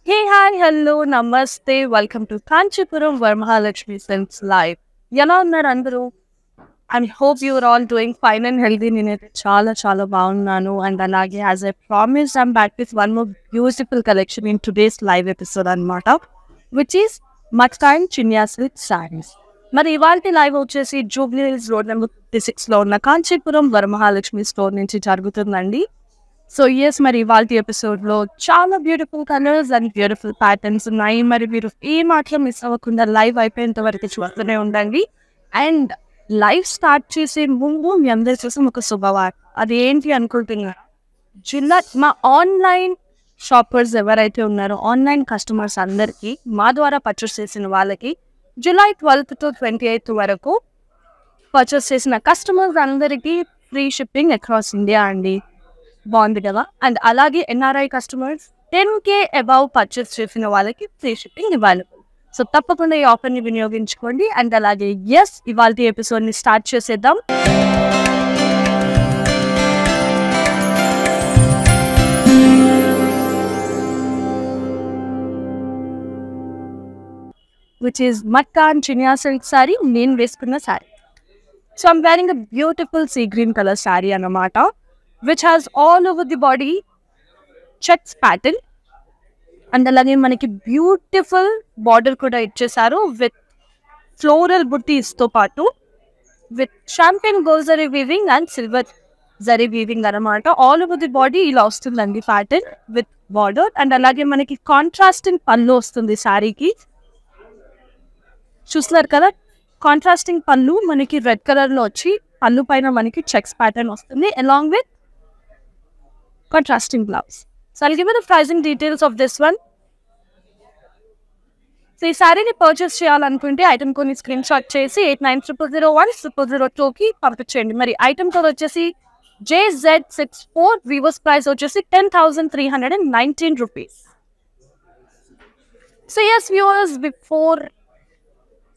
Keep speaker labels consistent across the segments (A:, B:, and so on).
A: Hey, hi, hello, namaste. Welcome to Kanchipuram Varmahalakshmi Silks Live. ఎలా ఉన్నారు అందరూ? I hope you are all doing fine and healthy. నేనైతే చాలా బాగున్నాను. And అలాగే as I promised, I'm back with one more beautiful collection in today's live episode అన్నమాట. Which is Matkain Chinya Silk Sarees. మరి ఇవాల్టి లైవ్ వచ్చేసి Jubilee hills road number 56లో ఉన్న Kanchipuram Varamahalakshmi store నుంచి జరుగుతుందండి. సో ఎస్ మరి ఇవాళ ఎపిసోడ్లో చాలా beautiful colours and beautiful patterns ఉన్నాయి. మరి మీరు ఏ మాత్రం మిస్ అవ్వకుండా లైవ్ అయిపోయేంత వరకు చూస్తూనే ఉండండి. అండ్ లైవ్ స్టార్ట్ చేసే ముందు మీ అందరి కోసం ఒక శుభవార్త. అది ఏంటి అనుకుంటున్నారు? మా ఆన్లైన్ షాపర్స్ ఎవరైతే ఉన్నారో ఆన్లైన్ కస్టమర్స్ అందరికీ మా ద్వారా పర్చేస్ చేసిన వాళ్ళకి జూలై 12th to 28th వరకు పర్చేస్ చేసిన కస్టమర్స్ అందరికీ ఫ్రీ షిప్పింగ్ అక్రాస్ ఇండియా అండి. బాగుంది కదా. అండ్ అలాగే NRI customers 10K above purchase చేసిన వాళ్ళకి ఫ్రీ షిప్పింగ్ అవైలబుల్. సో తప్పకుండా ఈ ఆఫర్ని వినియోగించుకోండి. అండ్ అలాగే ఎస్ ఇవాళ ఎపిసోడ్ని స్టార్ట్ చేసేద్దాం. which is Matkain Chinya Silk saree. నేను వేసుకున్న saree. So I'm wearing a beautiful sea green color saree అన్నమాట, which has all over the body checks pattern. And అలాగే మనకి బ్యూటిఫుల్ బార్డర్ కూడా ఇచ్చేసారు విత్ ఫ్లోరల్ బుట్టీస్తో పాటు with champagne gold zari weaving and silver zari weaving అనమాట. All over the body ఇలా వస్తుందండి pattern with border. And అలాగే మనకి కాంట్రాస్టింగ్ పళ్ళు వస్తుంది శారీకి. చూస్తున్నారు కదా, కాంట్రాస్టింగ్ పళ్ళు మనకి రెడ్ కలర్లో వచ్చి పళ్ళు పైన మనకి చెక్స్ ప్యాటర్న్ వస్తుంది along with contrasting blouse. So I'll give you the pricing details of this one. So ఈ శారీని పర్చేస్ చేయాలనుకుంటే ఐటమ్ కొన్ని స్క్రీన్ షాట్ చేసి 8900010002కి పంపించండి. మరి ఐటమ్ కోడ్ వచ్చేసి JZ64, వీవర్స్ ప్రైస్ వచ్చేసి 10,319 rupees. So yes viewers, before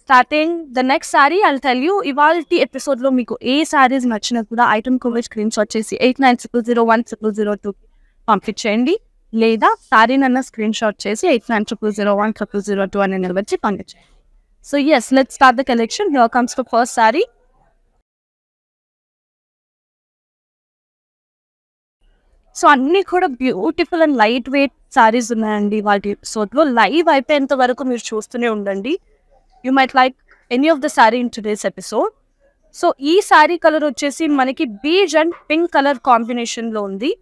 A: starting the next saree I'll tell you, ఇవాళ ఎపిసోడ్లో మీకు ఏ శారీస్ నచ్చినా కూడా ఐటమ్ కోడ్ స్క్రీన్ షాట్ చేసి 8900010002కి పంపించేయండి. లేదా శారీనన్న స్క్రీన్ షాట్ చేసి 8900010002 అని నిలబెట్టి పంపించండి. So yes let's start the collection. Here comes the first saree. So అన్నీ కూడా beautiful and light weight sarees ఉన్నాయండి వాటి ఎపిసోడ్లో. లైవ్ అయిపోయేంత వరకు మీరు చూస్తూనే ఉండండి. You might like any of the saree in today's episode. So ఈ శారీ కలర్ వచ్చేసి మనకి బీజ్ అండ్ పింక్ కలర్ కాంబినేషన్లో ఉంది.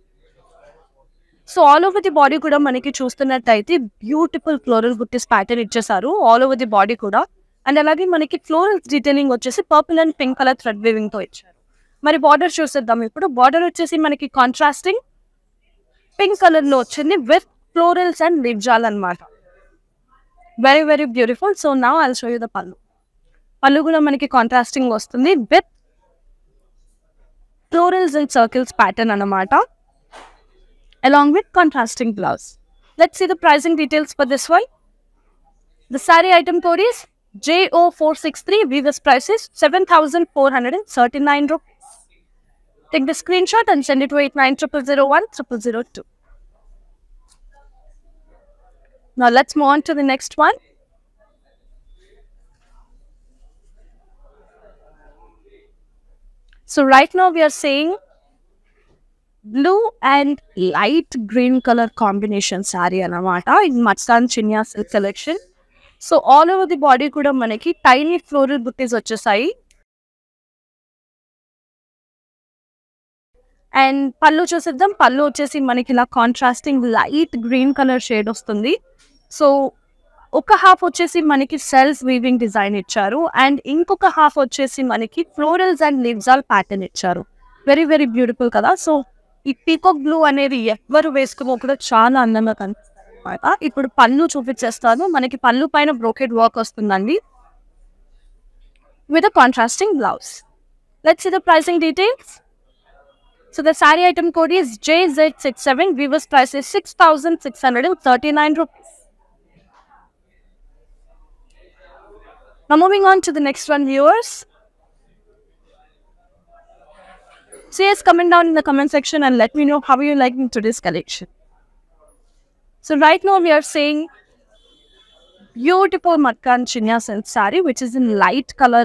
A: So all over the body కూడా మనకి చూస్తున్నట్టయితే బ్యూటిఫుల్ ఫ్లోరల్ బుట్టీస్ ప్యాటర్న్ ఇచ్చేసారు ఆల్ ఓవర్ ది బాడీ కూడా. అండ్ అలాగే మనకి ఫ్లోరల్ డీటెయిలింగ్ వచ్చేసి purple and pink colour thread వీవింగ్తో ఇచ్చారు. మరి బార్డర్ చూసేద్దాం ఇప్పుడు. బార్డర్ వచ్చేసి మనకి కాంట్రాస్టింగ్ పింక్ కలర్లో వచ్చింది విత్ ఫ్లోరల్స్ అండ్ లివ్జాల్ అనమాట. Very beautiful. So now I'll show you the పళ్ళు. పళ్ళు కూడా మనకి కాంట్రాస్టింగ్ వస్తుంది with florals and circles pattern అన్నమాట, along with contrasting blouse. Let's see the pricing details for this one. The saree item code is JO463. Weaver's price is 7,439 rupees. Take the screenshot and send it to 8900010002. Now let's move on to the next one. So right now we are saying blue and light green colour combination saree అన్నమాట in మట్కాన్ Chiniya silk collection. So all over the body కూడా మనకి tiny floral బుట్టీస్ వచ్చేసాయి. And పళ్ళు చూసేద్దాం. పళ్ళు వచ్చేసి మనకి ఇలా contrasting light green colour shade వస్తుంది. సో ఒక హాఫ్ వచ్చేసి మనకి సెల్ఫ్ వీవింగ్ డిజైన్ ఇచ్చారు అండ్ ఇంకొక హాఫ్ వచ్చేసి మనకి ఫ్లోరల్స్ అండ్ లివ్జాల్ ప్యాటర్న్ ఇచ్చారు. వెరీ బ్యూటిఫుల్ కదా. సో ఈ పీకాక్ బ్లూ అనేది ఎవరు వేసుకున్నా కూడా చాలా అందంగా కనిపిస్తారు అనమాట. ఇప్పుడు పళ్ళు చూపించేస్తాను. మనకి పళ్ళు పైన బ్రోకెడ్ వర్క్ వస్తుందండి with a contrasting blouse. Let's see the pricing details. So the saree item code is JZ67. Weavers price is 6,639 rupees. Now moving on to the next one, viewers. So yes, comment down in the comment section and let me know how you liking today's collection. So right now we are seeing beautiful Matkan Chinya silk saree, which is in light color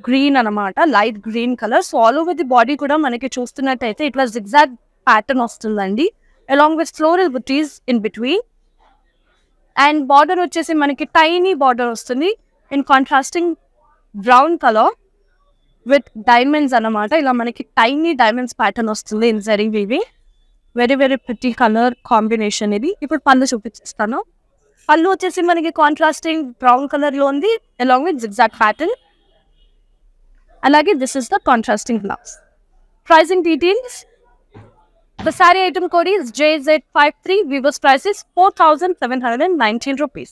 A: green anamata, light green color. So all over the body kuda manaki chustunnataithe it was zigzag pattern ostundandi, along with floral booties in between. And border వచ్చేసి మనకి tiny border వస్తుంది in contrasting brown color with diamonds anamata. ఇలా మనకి tiny diamonds pattern వస్తుంది in zari weaving. Very very pretty color combination ఇది. ఇప్పుడు పళ్ళు చూపిస్తాను. పళ్ళు వచ్చేసి మనకి కాంట్రాస్టింగ్ బ్రౌన్ కలర్ లో ఉంది, along with zigzag pattern. అలాగే this is the contrasting blouse. Pricing details. The saree item code is JZ53. Viewers price is 4,719 rupees.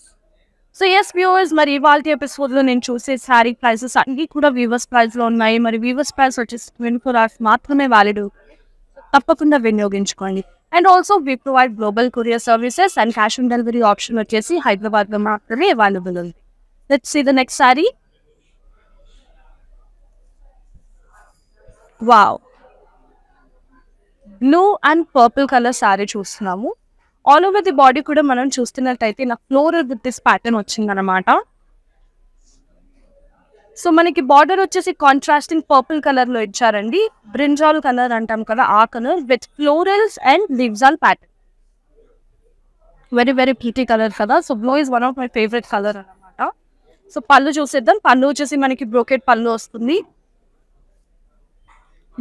A: So yes viewers, మరి ఇవాల్టి ఎపిసోడ్ లో నేను చూసే సారీ ప్రైసెస్ అన్ని కూడా వీవర్స్ ప్రైస్ లో ఉన్నాయి. మరి వీవర్స్ ప్రైస్ వచ్చేసి 24 hours మాత్రమే వ్యాలిడ్, తప్పకుండా వినియోగించుకోండి. And also we provide global courier services and cash on delivery option వచ్చేసి హైదరాబాద్ లో మాత్రమే అవైలబుల్ ఉంది. Let's see the next saree. Wow, blue and purple colour saree చూస్తున్నాము. ఆల్ ఓవర్ ది బాడీ కూడా మనం చూస్తున్నట్టయితే నా ఫ్లోరల్ విత్ దిస్ ప్యాటర్న్ వచ్చిందనమాట. సో మనకి బార్డర్ వచ్చేసి కాంట్రాస్టింగ్ పర్పుల్ కలర్ లో ఇచ్చారండి. బ్రింజాల్ కలర్ అంటాం కదా, ఆ కలర్ విత్ ఫ్లోరల్స్ అండ్ లివ్జాల్ pattern. Very very pretty colour కదా. So blue is one of my favourite colour అనమాట. సో పళ్ళు చూసేద్దాం. పళ్ళు వచ్చేసి మనకి బ్రోకెట్ పళ్ళు వస్తుంది.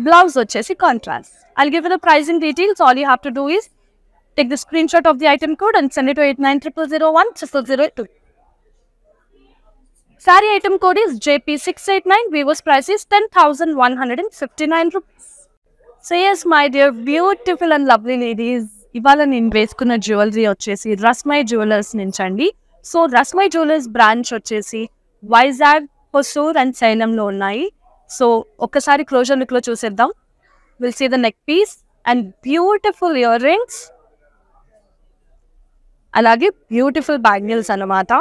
A: బ్లౌజ్ వచ్చేసి contrast. I'll give you the pricing details. All you have to do is take the screenshot of the item code and send it to 8900010002. Saree item code is JP689. Viewers price is 10,159 rupees. So yes my dear beautiful and lovely ladies, ఇవాళ నేను వేసుకున్న jewellery వచ్చేసి రస్మై jewellers నుంచి అండి. So Rasmai jewellers branch వచ్చేసి Vizag, Hosur and సేలంలో ఉన్నాయి. So ఒక్కసారి closure look లో చూసేద్దాం. Will see the neck piece and beautiful ear rings beautiful bangles అన్నమాట.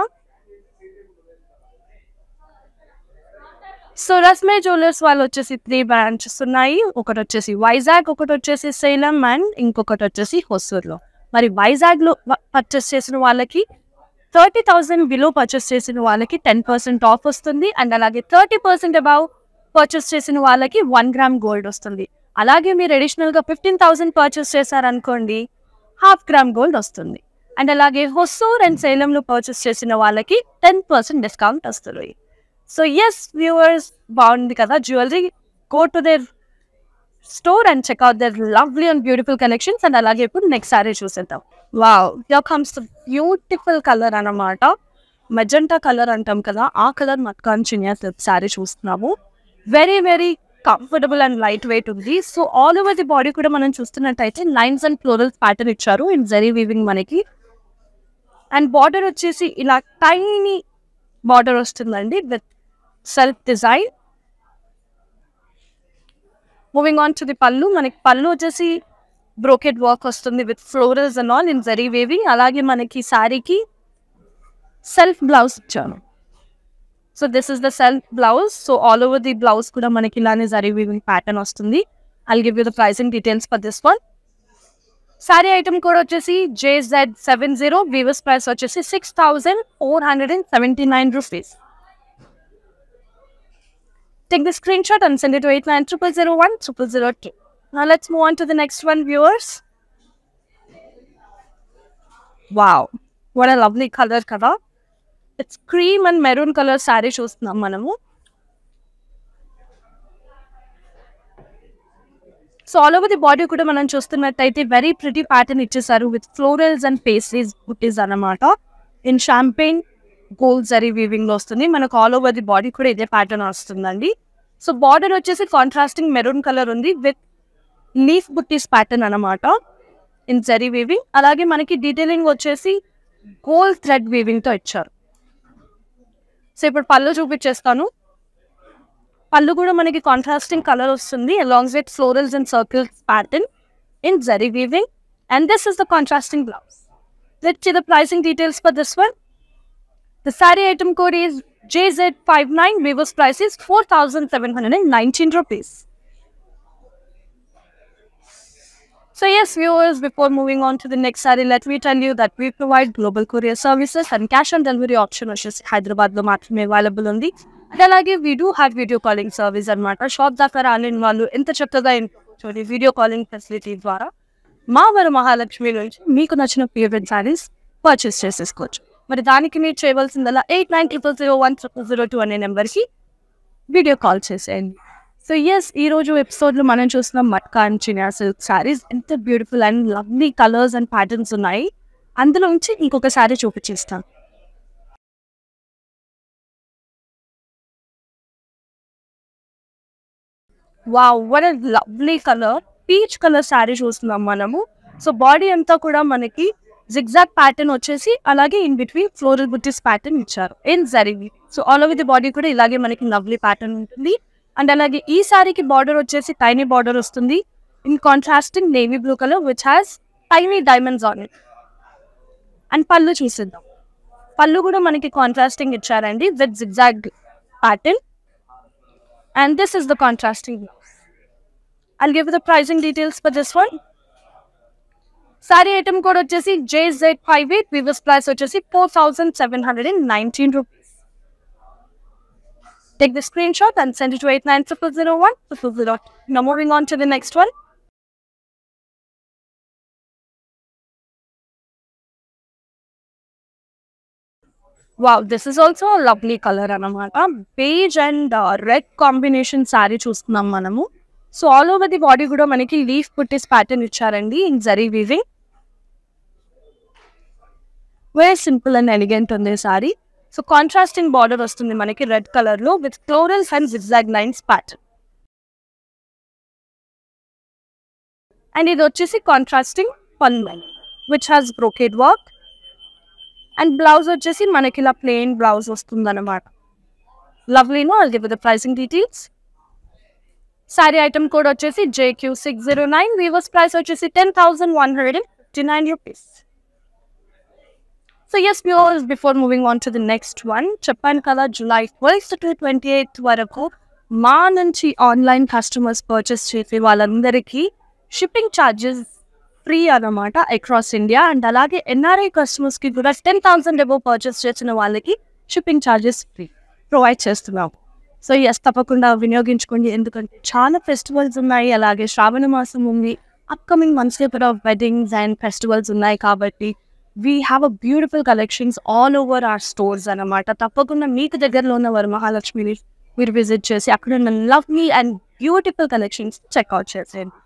A: సో రస్మై జ్యువెలర్స్ వాళ్ళు వచ్చేసి 3 బ్రాంచెస్ ఉన్నాయి. ఒకటి వచ్చేసి వైజాగ్, ఒకటి వచ్చేసి సేలం అండ్ ఇంకొకటి వచ్చేసి హొసూర్లో. మరి వైజాగ్లో పర్చేస్ చేసిన వాళ్ళకి 30,000 బిలో పర్చేస్ చేసిన వాళ్ళకి 10% ఆఫ్ వస్తుంది. అండ్ అలాగే 30% అబౌవ్ పర్చేస్ చేసిన వాళ్ళకి 1 గ్రామ్ గోల్డ్ వస్తుంది. అలాగే మీరు అడిషనల్గా 15,000 పర్చేస్ చేశారనుకోండి, 1/2 గ్రామ్ గోల్డ్ వస్తుంది. అండ్ అలాగే హొసూర్ అండ్ సేలంలో పర్చేస్ చేసిన వాళ్ళకి 10% డిస్కౌంట్ వస్తుంది. సో ఎస్ వ్యూవర్స్, బాగుంది కదా jewellery. Go to their store and check out their lovely and beautiful collections. And అలాగే ఇప్పుడు నెక్స్ట్ సారీ చూసేద్దాం. Wow, here comes the beautiful colour అన్నమాట. మెజెంటా కలర్ అంటాం కదా, ఆ కలర్ మట్కాన్ చినియా సిల్క్ సారీ చూస్తున్నాము. Very very comfortable and light weight ఉంది. So all over the body కూడా మనం చూస్తున్నట్టయితే లైన్స్ అండ్ ఫ్లోరల్స్ ప్యాటర్న్ ఇచ్చారు ఇన్ జరీ వీవింగ్ మనకి. అండ్ బార్డర్ వచ్చేసి ఇలా టైనీ బార్డర్ వస్తుందండి with self design. Moving on to the పళ్ళు. మనకి పళ్ళు వచ్చేసి బ్రోకెట్ వర్క్ వస్తుంది with florals and all in zari weaving. అలాగే మనకి శారీకి సెల్ఫ్ బ్లౌజ్ ఇచ్చాను. So this is the self blouse. So all over the blouse కూడా మనకి ఇలానే జరీ వీవింగ్ ప్యాటర్న్ వస్తుంది. I'll give you the pricing details for this one. Sorry item code వచ్చేసి JZ70. Weavers price వచ్చేసి 6,479 rupees. Take the screenshot and send it to 8900010002. Now let's move on to the next one viewers. Wow, what a lovely color కదా. It's cream and maroon color saree చూస్తున్నాం మనము. So all over the body కూడా మనం చూస్తున్నట్టయితే very pretty pattern ఇచ్చేసారు with florals and pastries బుటీస్ అన్నమాట. In champagne gold zari weaving లో వస్తుంది మనకు. ఆల్ ఓవర్ ది బాడీ కూడా ఇదే ప్యాటర్న్ వస్తుందండి. సో బార్డర్ వచ్చేసి కాంట్రాస్టింగ్ మెరూన్ కలర్ ఉంది విత్ లీఫ్ బుటీస్ ప్యాటర్న్ అన్నమాట ఇన్ జరీ వీవింగ్. అలాగే మనకి డీటెయిలింగ్ వచ్చేసి గోల్డ్ థ్రెడ్ వీవింగ్ తో ఇచ్చారు. సో ఇప్పుడు పళ్ళు చూపించేస్తాను. పళ్ళు కూడా మనకి కాంట్రాస్టింగ్ కలర్ వస్తుంది along with florals and circles pattern in zari weaving. And this is the contrasting blouse. Let's see the pricing details for this one. The saree item code is JZ59. Viewers price is 4,719 rupees. So yes, viewers, before moving on to the next saree, let me tell you that we provide global courier services and cash on delivery option వచ్చేసి హైదరాబాద్ లో మాత్రమే available ఉంది. And అలాగే we do have video calling service అనమాట. Shop దాకా రాలేని వాళ్ళు ఎంత చక్కగా చూడండి వీడియో కాలింగ్ ఫెసిలిటీ ద్వారా మా వరమహాలక్ష్మి నుంచి మీకు నచ్చిన ఫేవరెట్ సారీస్ పర్చేస్ చేసేసుకోవచ్చు. మరి దానికి మీరు చేయవలసిందల్లా 8900010002 అనే నెంబర్కి వీడియో కాల్ చేసేయండి. సో ఎస్, ఈరోజు ఎపిసోడ్లో మనం చూస్తున్నాం మట్కా అండ్ చినియా సిల్క్ శారీస్. ఎంత beautiful and lovely colours and patterns ఉన్నాయి. అందులో నుంచి ఇంకొక శారీ చూపించేస్తాను. Wow, what a lovely colour, peach colour sari చూస్తున్నాం మనము. సో బాడీ అంతా కూడా మనకి జిగ్జాగ్ ప్యాటర్న్ వచ్చేసి అలాగే ఇన్ బిట్వీన్ ఫ్లోరల్ బుట్టీస్ ప్యాటర్న్ ఇచ్చారు in zari. So all over the body కూడా ఇలాగే మనకి లవ్లీ ప్యాటర్న్ ఉంటుంది. అండ్ అలాగే ఈ సారీకి బార్డర్ వచ్చేసి టైనీ బార్డర్ వస్తుంది in contrasting navy blue colour which has tiny diamonds on it. And పళ్ళు చూసిద్దాం. పళ్ళు కూడా మనకి కాంట్రాస్టింగ్ ఇచ్చారండి with zigzag pattern. And this is the contrasting blouse. I'll give the pricing details for this one. Saree item code వచ్చేసి JZ58. Weavers price వచ్చేసి 4719 rupees. Take the screenshot and send it to 89000100. Now moving on to the next one. Wow, this is also a lovely color anamata. Beige and red combination saree chustunam manamu. So all over the body kuda manaki leaf buttis pattern iccharandi in zari weaving. Very simple and elegant on this saree. So contrasting border వస్తుంది మనకి red colour లో with florals and zigzag lines pattern. And ఇది వచ్చేసి contrasting pallu which has brocade work. And blouse వచ్చేసి మనకి ఇలా plain blouse వస్తుంది అనమాట. లవ్లీనో. I'll give the pricing details. Sorry item code వచ్చేసి JQ609. వీవర్స్ ప్రైస్ వచ్చేసి 10,159 rupees. So yes, viewers, before moving on to the next one, చెప్పాను కదా July 12th to 28th వరకు మా నుంచి ఆన్లైన్ కస్టమర్స్ పర్చేస్ చేసే వాళ్ళందరికీ షిప్పింగ్ ఛార్జెస్ ఫ్రీ అన్నమాట అక్రాస్ ఇండియా. అండ్ అలాగే NRI కస్టమర్స్కి కూడా 10,000 అబోవ్ పర్చేస్ చేసిన వాళ్ళకి షిప్పింగ్ ఛార్జెస్ ఫ్రీ ప్రొవైడ్ చేస్తున్నాం. సో ఎస్, తప్పకుండా వినియోగించుకోండి. ఎందుకంటే చాలా ఫెస్టివల్స్ ఉన్నాయి, అలాగే శ్రావణ మాసం ఉంది, upcoming months paper of weddings and festivals ఉన్నాయి. కాబట్టి we have a beautiful collections all over our stores anamata. Tappakunda meeku దగ్గరలో ఉన్న వరమహాలక్ష్మిని మీరు విజిట్ చేసి అక్కడ ఉన్న lovely and beautiful collections check out చేసేయండి.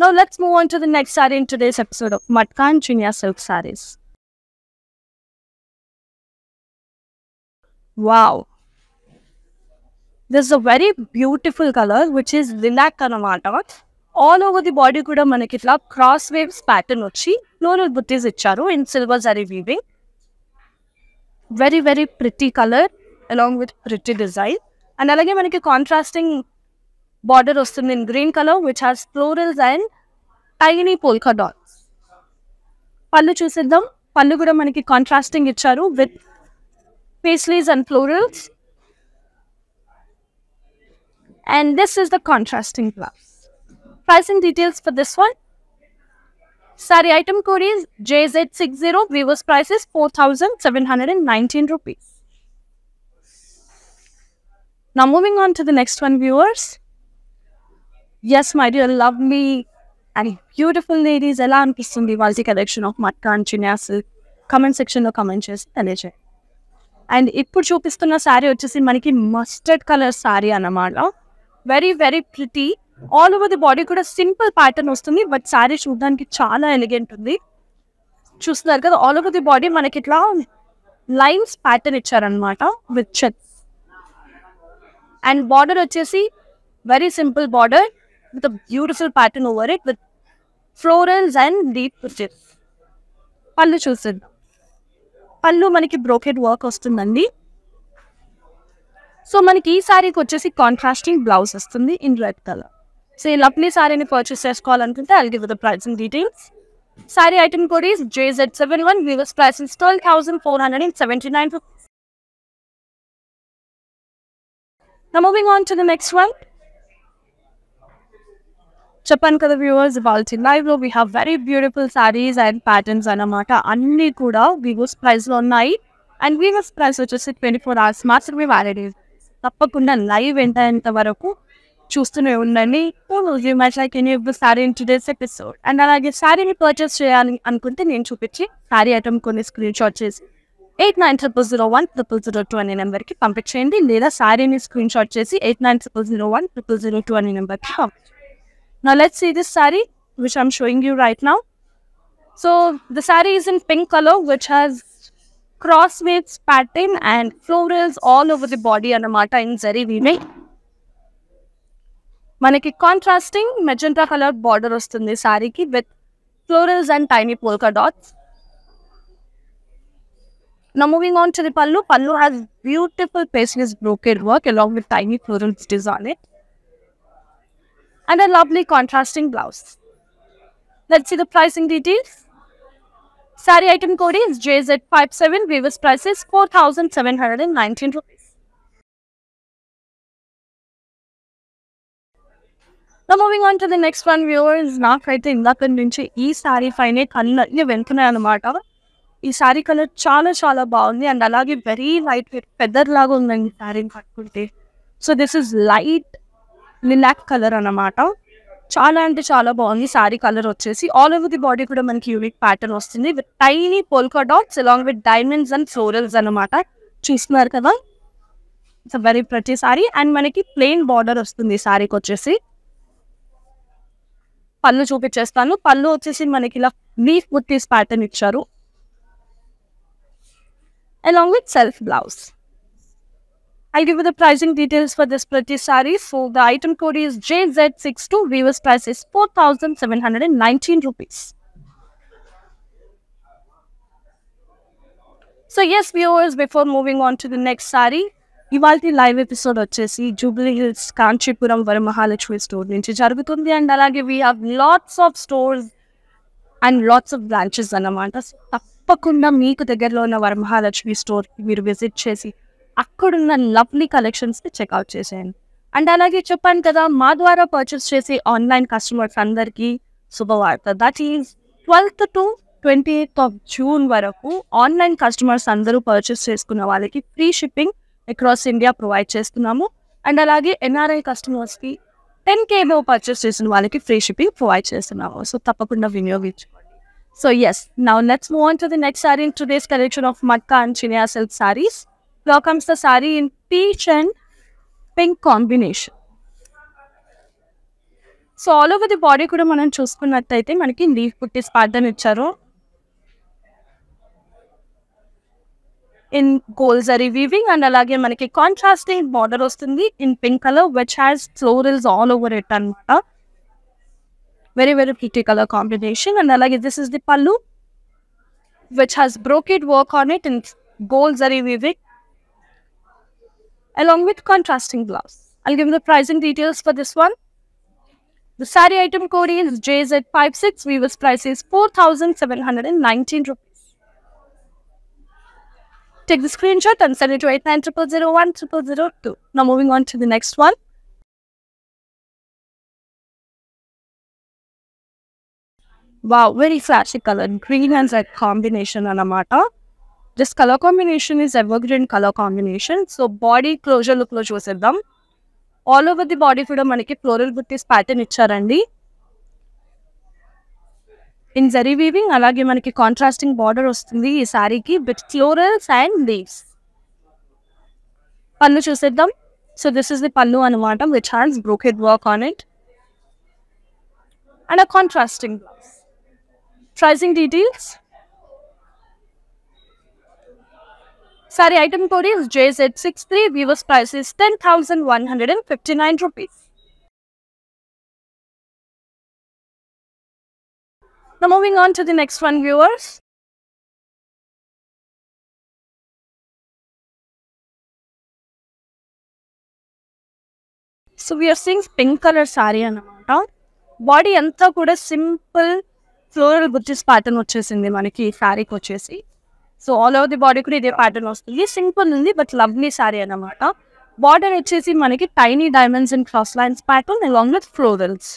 A: Now let's move on to the next saree in today's episode of Matka and Chinia Silk Sarees. Wow, this is a very beautiful color which is lilac anamata. All over the body kuda manaki itla cross waves pattern vachi floral butties icharu in silver zari weaving. Very very pretty color along with pretty design. And alage manaki contrasting border vastundi in green color which has florals and tiny polka dots. Pallu chusiddam. Pallu kuda manaki contrasting icharu with paisleys and florals. And this is the contrasting blouse. Pricing details for this one. Saree item code is JZ60. Weaver's price is 4,719 rupees. Now moving on to the next one, viewers. Yes, my dear lovely and beautiful ladies, ela anpistundi valti collection of Matka and Chinia silk. Comment section lo comment chesi teleche. And ippudu చూపిస్తున్న sorry వచ్చేసి మనకి mustard colour sorry అన్నమాట. Very very pretty. All over the body కూడా simple pattern వస్తుంది, but sorry చూడడానికి చాలా elegant ఉంది. చూస్తున్నారు కదా, ఆల్ ఓవర్ ది బాడీ మనకి ఇట్లా లైన్స్ ప్యాటర్న్ ఇచ్చారనమాట విత్ చెక్స్. అండ్ బార్డర్ వచ్చేసి very simple border with a beautiful pattern over it with florals and deep బుటీస్. పళ్ళు చూసిద్దాం. పళ్ళు మనకి బ్రోకెడ్ వర్క్ వస్తుందండి. సో మనకి ఈ సారీకి వచ్చేసి కాంట్రాస్టింగ్ బ్లౌజ్ వస్తుంది ఇన్ రెడ్ కలర్. సో ఈ లవ్లీ సారీని పర్చేస్ చేసుకోవాలనుకుంటే I'll give the pricing details. Saree item code is JZ71. Viewers price is 12,479 rupees. Now moving on to the next one. చెప్పాను కదా వ్యూవర్స్, ఇవాళ లైవ్లో we have very beautiful saris and patterns అన్నమాట. అన్నీ కూడా వివోస్ ప్రైస్లో ఉన్నాయి. అండ్ వివోస్ ప్రైస్ వచ్చేసి 24 hours మాత్రమే వ్యాలిడ్. తప్పకుండా లైవ్ ఎంతేంత వరకు చూస్తూనే ఉండండి. Sorry in today's episode. And అలాగే శారీని పర్చేస్ చేయాలి అనుకుంటే నేను చూపించి శారీ ఐటమ్ కొన్ని స్క్రీన్ షాట్ చేసి 8900010002 అనే నెంబర్కి పంపించేయండి, లేదా శారీని స్క్రీన్ షాట్ చేసి 8900010002 అనే నెంబర్కి పంపించండి. Now let's see this saree which I'm showing you right now. So the saree is in pink color which has crosswaves pattern and florals all over the body anamata in zari weaving. Manaki contrasting magenta color border vastundi saree ki with florals and tiny polka dots. Now moving on to the pallu. Pallu has beautiful paisley brocade work along with tiny florals design it. And a lovely contrasting blouse. Let's see the pricing details. Saree item code is JZ57. Viewers price is 4,719 rupees. Now moving on to the next one, viewers. Naakaithe indaka nunchi ee saree fine kallalli ventunayi anamata. Ee saree color చాలా బాగుంది and alage very light weight feather laga undandi saree pattukunte. So this is light lilac colour అన్నమాట. చాలా అంటే చాలా బాగుంది. Sorry colour వచ్చేసి all over the body కూడా మనకి యూనిక్ ప్యాటర్న్ వస్తుంది with tiny polka dots along with diamonds and florals అన్నమాట. చూస్తున్నారు కదా, ఇట్స్ అ వెరీ ప్రతి సారీ. అండ్ మనకి ప్లెయిన్ బార్డర్ వస్తుంది సారీకి వచ్చేసి. పళ్ళు చూపించేస్తాను. పళ్ళు వచ్చేసి మనకి ఇలా లీఫ్ బుట్టీస్ ప్యాటర్న్ ఇచ్చారు along with self blouse. I'll give you the pricing details for this pretty saree. So the item code is JZ62. Viewers price is 4,719 rupees. So yes viewers, before moving on to the next saree, ఇవాల్టి live episode వచ్చేసి Jubilee hills Kanchipuram Varamahalakshmi store నుంచి జరుగుతుంది. And అలాగే we have lots of stores and lots of branches అన్నమాట. తప్పకుండా మీకు దగ్గరలో ఉన్న వరమహాలక్ష్మి స్టోర్కి మీరు విజిట్ చేసి అక్కడున్న లవ్లీ కలెక్షన్స్ని చెక్అవుట్ చేసేయండి. అండ్ అలాగే చెప్పాను కదా, మా ద్వారా పర్చేస్ చేసే ఆన్లైన్ కస్టమర్స్ అందరికీ శుభవార్త. That is 12th to 28th of June వరకు ఆన్లైన్ కస్టమర్స్ అందరూ పర్చేస్ చేసుకున్న వాళ్ళకి free shipping across India provide చేస్తున్నాము. అండ్ అలాగే ఎన్ఆర్ఐ కస్టమర్స్కి 10K పర్చేస్ చేసిన వాళ్ళకి ఫ్రీ షిప్పింగ్ ప్రొవైడ్ చేస్తున్నాము. సో తప్పకుండా వినియోగించుకోండి. So yes, now let's move on to the next saree in today's collection of matka and Chiniya silk sarees. Here comes the saree in peach and pink combination. So all over the body kuda manam chusukunnataithe manaki leaf buttis pattern icharu in gold zari weaving and alage manaki contrasting border vastundi in pink color which has florals all over it anamata. Very very pretty color combination. And alage this is the pallu which has brocade work on it in gold zari weaving along with contrasting blouse. I'll give you the pricing details for this one. The saree item code is JZ56. Viewers price is 4,719 rupees. Take the screenshot and send it to 8900010002. Now moving on to the next one. Wow, very flashy color, green and red combination anamata. This color combination is evergreen color combination. So body closure look lo chuseddam. All over the body kuda manaki floral buttis pattern iccharandi in zari weaving. Alage manaki contrasting border vastundi ee saree ki with florals and leaves. Pallu chuseddam. So this is the pallu anamata which has brocade work on it and a contrasting blouse. Pricing details. Saree item code is JZ63. Viewers price is 10,159 rupees. Now moving on to the next one, viewers. So we are seeing pink color saree anamata. Body anta kuda simple floral బుట్టీస్ pattern వచ్చేసింది మనకి ఈ శారీకి వచ్చేసి. So all over the body కూడా ఇదే pattern వస్తుంది. Simple ఉంది బట్ లవ్లీ శారీ అన్నమాట. బార్డర్ వచ్చేసి మనకి tiny diamonds and cross lines pattern along with florals.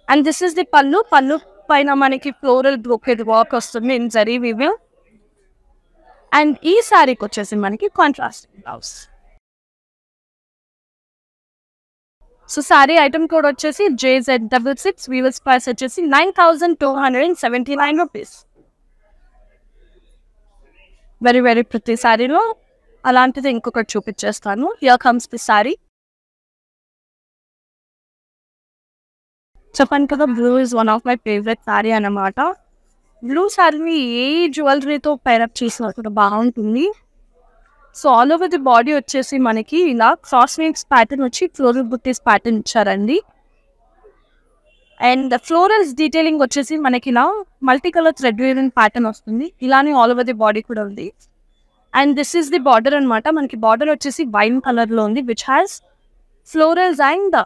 A: And this is the పళ్ళు. పళ్ళు పైన మనకి ఫ్లోరల్ బ్రోకెడ్ వర్క్ వస్తుంది ఇన్ జరీ వీవింగ్. అండ్ ఈ శారీకి వచ్చేసి మనకి contrast blouse. So sari item code వచ్చేసి JZ66. వీవర్స్ ప్రైస్ వచ్చేసి 9,279 రూపీస్. వెరీ వెరీ ప్రతి శారీలో అలాంటిది ఇంకొకటి చూపించేస్తాను. Here comes the sari. చెప్పాను కదా, blue is one of my favourite sari అన్నమాట. బ్లూ శారీని ఏ జ్యువెలరీతో పైరప్ చేసినా కూడా బాగుంటుంది. So all over the body వచ్చేసి మనకి ఇలా క్రాస్ లైన్స్ ప్యాటర్న్ వచ్చి ఫ్లోరల్ బుట్టీస్ ప్యాటర్న్ ఇచ్చారండి. అండ్ ఫ్లోరల్స్ డీటెయిలింగ్ వచ్చేసి మనకి ఇలా multi colour thread weaving pattern వస్తుంది. ఇలానే ఆల్ ఓవర్ ది బాడీ కూడా ఉంది. And this is the border అనమాట. మనకి బార్డర్ వచ్చేసి వైన్ కలర్లో ఉంది which has florals and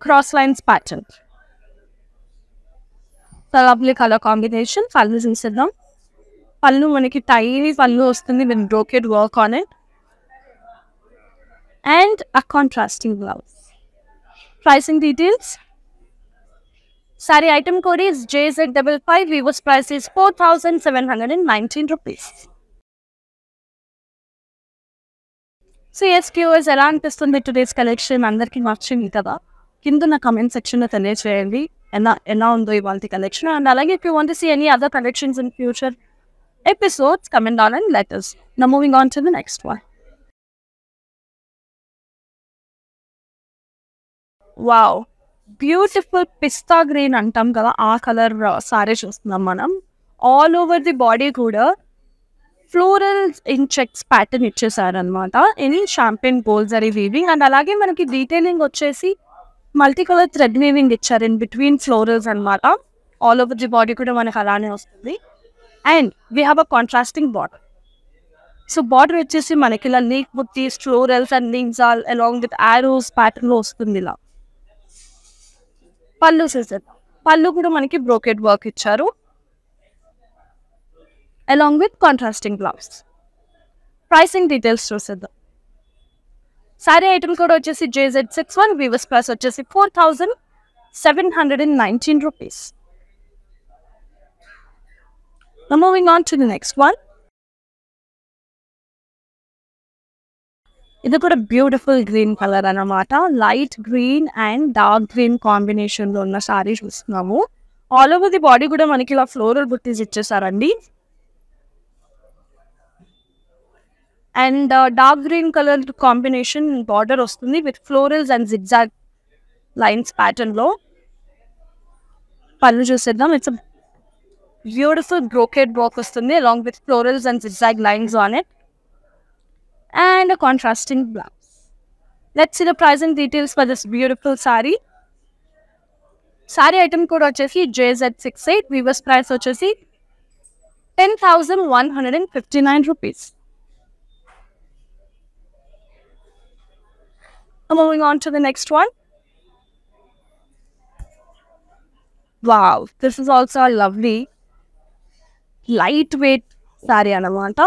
A: cross lines pattern. Lovely colour combination. పళ్ళు చూసేద్దాం. పళ్ళు మనకి టైనీ పళ్ళు వస్తుంది with brocade work on it and a contrasting blouse. Pricing details. Sorry item code is JZ55. Weavers price is 4,719 rupees. So yes క్యూఎస్ ఎలా అనిపిస్తుంది today's collection? అందరికీ నచ్చింది కదా? కింద నా కమెంట్ సెక్షన్లో తెలియజేయండి ఎలా ఉందో ఇవాళ కలెక్షన్. అండ్ అలాగే if you want to see any other collections in future episodes, comment down and let us. Now moving on to the next one. Wow, beautiful pista green antam kada aa color saree chustunam manam. All over the body kuda floral in checks pattern ichesaru anamata. Any champagne gold zari weaving and alage manaki detailing vachesi multicolor thread weaving icharu in between florals anamata. All over the body kuda manaki alane vastundi. And we have a contrasting border. So border వచ్చేసి మనకి ఇలా లీక్ buttis, florals and links all along with arrows ప్యాటర్న్లో వస్తుంది ఇలా. పళ్ళు చూసేద్దాం. పళ్ళు కూడా మనకి బ్రోకెడ్ వర్క్ ఇచ్చారు along with contrasting blouse. Pricing details చూసేద్దాం. సారీ ఐటమ్ కూడా వచ్చేసి JZ61. వీవర్స్ ప్రైస్ వచ్చేసి 4,719 rupees. Now moving on to the next one. ఇది కూడా బ్యూటిఫుల్ గ్రీన్ కలర్ అన్నమాట. Light green and dark green కాంబినేషన్లో ఉన్న శారీ చూస్తున్నాము. ఆల్ ఓవర్ ది బాడీ కూడా మనకి ఇలా ఫ్లోరల్ బుట్టీస్ ఇచ్చేసారండి. And dark green colour combination border వస్తుంది with florals and zigzag lines ప్యాటర్న్లో. పళ్ళు చూసేద్దాం. ఇట్స్ బ్యూటిఫుల్ బ్రోకెడ్ వర్క్ వస్తుంది along with florals and zigzag lines on it and a contrasting blouse. Let's see the pricing details for this beautiful saree. Saree item code వచ్చేసి JZ68. Weavers price వచ్చేసి 10,159 rupees. Moving on to the next one. Wow, this is also a lovely light weight sari అనమాట.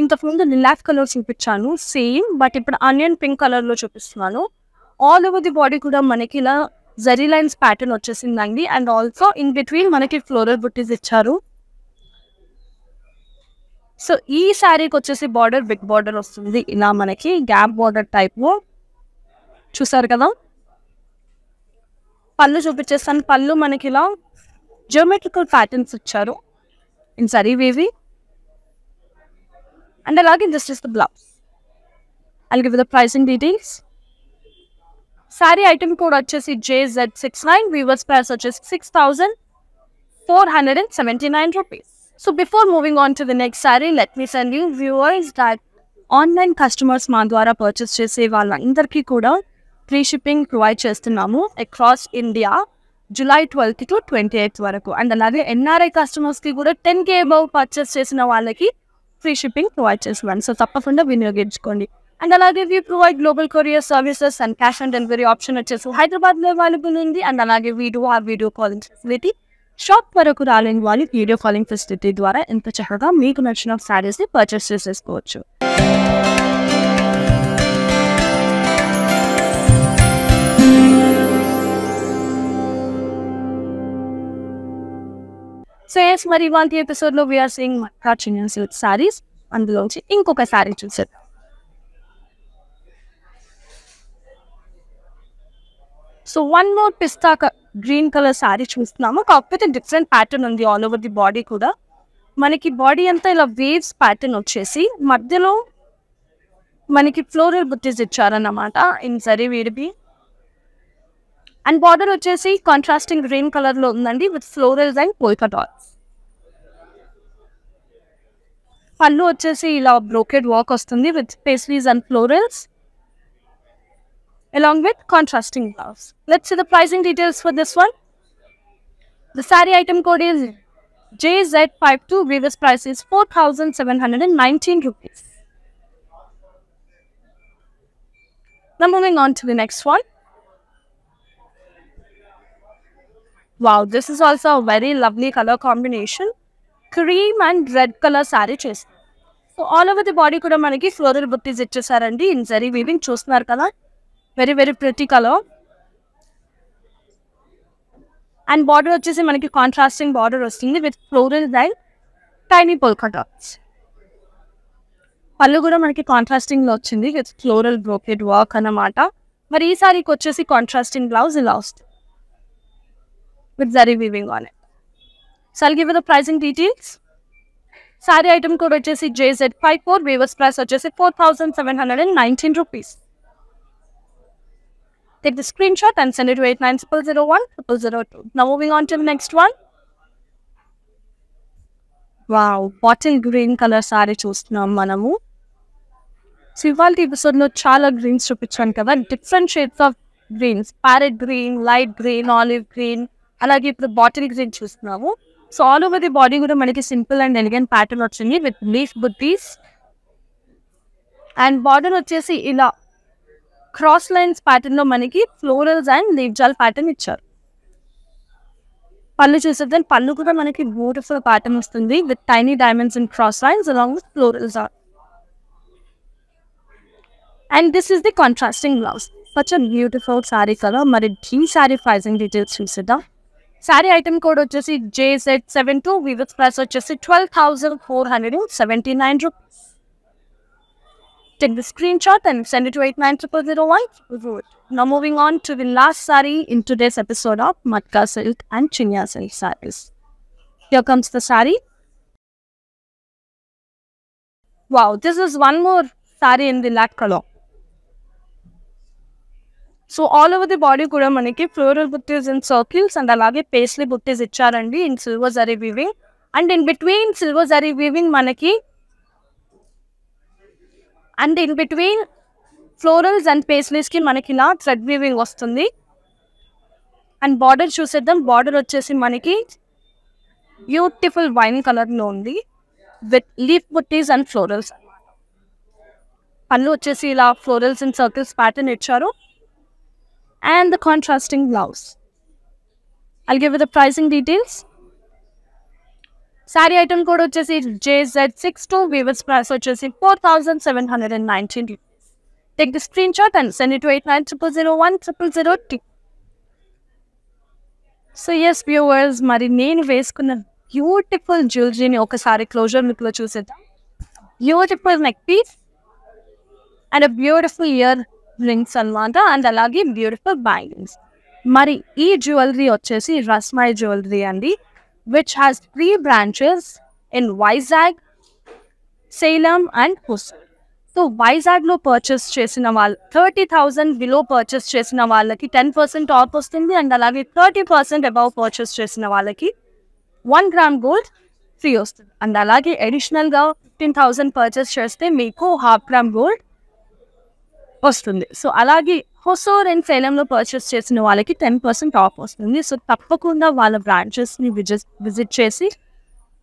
A: ఇంతకుముందు lilac colour చూపించాను same, but ఇప్పుడు onion pink కలర్లో చూపిస్తున్నాను. All over the body కూడా మనకి ఇలా జరీ లైన్స్ ప్యాటర్న్ వచ్చేసిందండి. అండ్ ఆల్సో ఇన్ బిట్వీన్ మనకి ఫ్లోరల్ బుట్టీస్ ఇచ్చారు. సో ఈ శారీకి వచ్చేసి బార్డర్ బిగ్ బార్డర్ వస్తుంది ఇలా మనకి గ్యాప్ బార్డర్ టైప్లో. చూసారు కదా? పళ్ళు చూపించేస్తాను. పళ్ళు మనకి ఇలా జియోమెట్రికల్ ప్యాటర్న్స్ ఇచ్చారు in zari weaving and alage this is the blouse. I'll give you the pricing details. Saree item code వచ్చేసి JZ69. వీవర్స్ ప్రైస్ వచ్చేసి 6,479 rupees. So before moving on to the next saree, let me tell you viewers that online customers మా ద్వారా purchase చేసే వాళ్ళందరికీ కూడా free shipping provide చేస్తున్నాము across India July 12th to 28th వరకు. And అలాగే NRI కస్టమర్స్కి కూడా 10K అబౌవ్ పర్చేస్ చేసిన వాళ్ళకి ఫ్రీ షిప్పింగ్ ప్రొవైడ్ చేస్తున్నాను. సో తప్పకుండా వినియోగించుకోండి. అండ్ అలాగే we provide global courier services and cash on delivery option వచ్చేసి హైదరాబాద్లో అవైలబుల్ ఉంది. అండ్ అలాగే we do have video calling facility. Shop వరకు రాలేని వాళ్ళు వీడియో కాలింగ్ ఫెసిలిటీ ద్వారా ఎంత చక్కగా మీకు నచ్చిన శారీస్ని పర్చేస్ చేసేసుకోవచ్చు. సో ఎస్, మరి ఇవాళ ఎపిసోడ్లో వీఆర్ సీయింగ్ మక్కా చినియన్ సిల్క్ శారీస్. అందులోంచి ఇంకొక శారీ చూసేద్దాం. సో వన్ మోర్ పిస్తా గ్రీన్ కలర్ శారీ చూస్తున్నాము. కాకపోతే డిఫరెంట్ ప్యాటర్న్ ఉంది ఆల్ ఓవర్ ది బాడీ కూడా. మనకి బాడీ అంతా ఇలా వేవ్స్ ప్యాటర్న్ వచ్చేసి మధ్యలో మనకి ఫ్లోరల్ బుట్టీస్ ఇచ్చారన్నమాట ఇన్ జరీ వీడిబి. అండ్ బార్డర్ వచ్చేసి కాంట్రాస్టింగ్ గ్రీన్ కలర్లో ఉందండి with florals and polka dots. పళ్ళు వచ్చేసి ఇలా బ్రోకెడ్ వర్క్ వస్తుంది with paisleys and florals along with contrasting blouse. Let's see the pricing details for this one. The saree item code is JZ52. Previous price is 4,719 rupees. Now moving on to the next one. Wow, this is also a very lovely color combination. Cream and red color saree chase. So all over the body kuda manaki floral butties ichesarandi in zari weaving chustunaru kada. Very very pretty color. And border వచ్చేసి మనకి contrasting border వస్తుంది with florals and tiny polka dots. పళ్ళు కూడా మనకి contrasting లో వచ్చింది with floral brocade work అన్నమాట. మరి ఈ సారీకి వచ్చేసి కాంట్రాస్టింగ్ బ్లౌజ్ ఇలా వస్తుంది with zari weaving on it. So I'll give you the pricing details. Sorry item code వచ్చేసి JZ54. వీవర్స్ ప్రైస్ వచ్చేసి 4,719 rupees. Take the screenshot and send it to 8900010002. Now moving on to the next one. Wow, bottle green color saree చూస్తున్నాం మనము. So ఇవాళ ఎపిసోడ్లో చాలా greens చూపించాను కదా, different shades of greens. Parrot green, light green, olive green, అలాగే ఇప్పుడు bottle green చూస్తున్నాము. So all over the body కూడా మనకి సింపుల్ అండ్ ఎలిగెంట్ ప్యాటర్న్ వచ్చింది with leaf buttis. And border వచ్చేసి ఇలా క్రాస్ లైన్స్ ప్యాటర్న్ లో మనకి florals and leave jaal pattern ఇచ్చారు. పళ్ళు చూసేది పళ్ళు కూడా మనకి బ్యూటిఫుల్ ప్యాటర్న్ వస్తుంది with tiny diamonds and cross lines along with florals are. And this is the contrasting blouse. Such a beautiful sari colour. మరి ఈ శారీ ప్రైసింగ్ డీటెయిల్స్ చూసేద్దాం. శారీ ఐటమ్ కోడ్ వచ్చేసి JZ72. వీవర్స్ ప్రైస్ వచ్చేసి 12,479 rupees. Take the screenshot and send it to 890001. Now moving on to the last saree in today's episode of Matka Silk and Chinya Silk sarees. Here comes the saree. Wow, this is one more saree in the black color. So all over the body kuda manaki floral butties in circles and alage paisley butties iccharandi in silver zari weaving. And in between silver zari weaving manaki and in between florals and పేస్లీస్కి మనకి ఇలా thread weaving వస్తుంది. And border చూసేద్దాం. Border వచ్చేసి మనకి beautiful wine కలర్లో ఉంది with leaf buttis and florals. పళ్ళు వచ్చేసి ఇలా ఫ్లోరల్స్ అండ్ సర్కిల్స్ ప్యాటర్న్ ఇచ్చారు. And the contrasting blouse. I'll give you the pricing details. Sorry item code వచ్చేసి JZ62. వీవర్స్ ప్రైస్ వచ్చేసి 4,719 rupees. Take the screenshot and send it to 8900010002. So yes viewers, మరి నేను వేసుకున్న beautiful జ్యువెలరీని ఒకసారి closer లుక్లో చూసేద్దాం. Beautiful neck piece and beautiful ear rings. And అలాగే బ్యూటిఫుల్ బ్యాంగిల్స్. మరి ఈ జ్యువెలరీ వచ్చేసి రస్మాయి జ్యువెలరీ అండి, which has 3 branches in Vizag, Salem and Hosur. So Vizag lo purchase chesina vaal 30,000 below purchase chesina vallaki 10% off vastundi and alage 30% above purchase chesina vallaki 1 gram gold free vastundi. And alage additional ga 15,000 purchase cheste meeku half gram gold వస్తుంది. So అలాగే Hosur and సేలంలో purchase చేసిన వాళ్ళకి 10% of వస్తుంది. So తప్పకుండా వాళ్ళ బ్రాంచెస్ని visit చేసి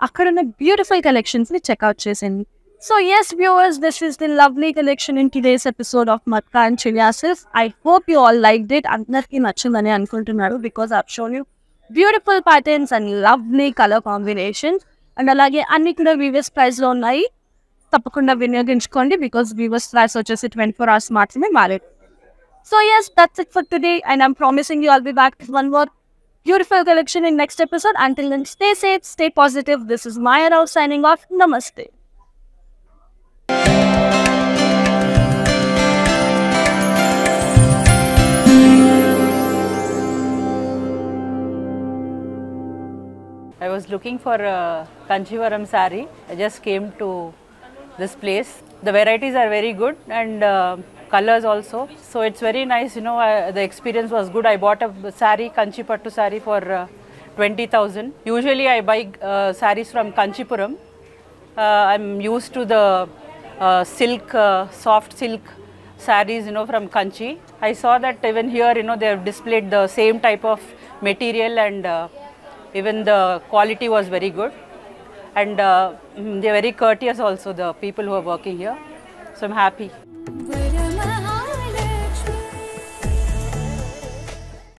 A: అక్కడ ఉన్న బ్యూటిఫుల్ కలెక్షన్స్ని చెక్అవుట్ చేసేయండి. So yes, viewers, this is the lovely collection in today's episode of Matka and Chiliasis. I hope you all liked it. Andarki nachindani anukuntunnaru because I've shown you beautiful patterns and lovely color combinations. And alage anni kuda VVS price lo unnayi. తప్పకుండా వినియోగించుకోండి because weavers price వచ్చేసి 24 hours మాత్రమే మారేది. So yes, that's it for today and I'm promising you I'll be back with one more beautiful collection in next episode. Until then, stay safe, stay positive. This is Maya Rao signing off. Namaste.
B: I was looking for a Kanchivaram saree. I just came to this place. The varieties are very good and colors also. So it's very nice, you know, the experience was good. I bought a saree, Kanchi Pattu saree for 20,000. Usually I buy sarees from Kanchipuram. I'm used to the silk, soft silk sarees, you know, from Kanchi. I saw that even here, you know, they have displayed the same type of material and even the quality was very good. And they are very courteous also, the people who are working here. So I'm happy.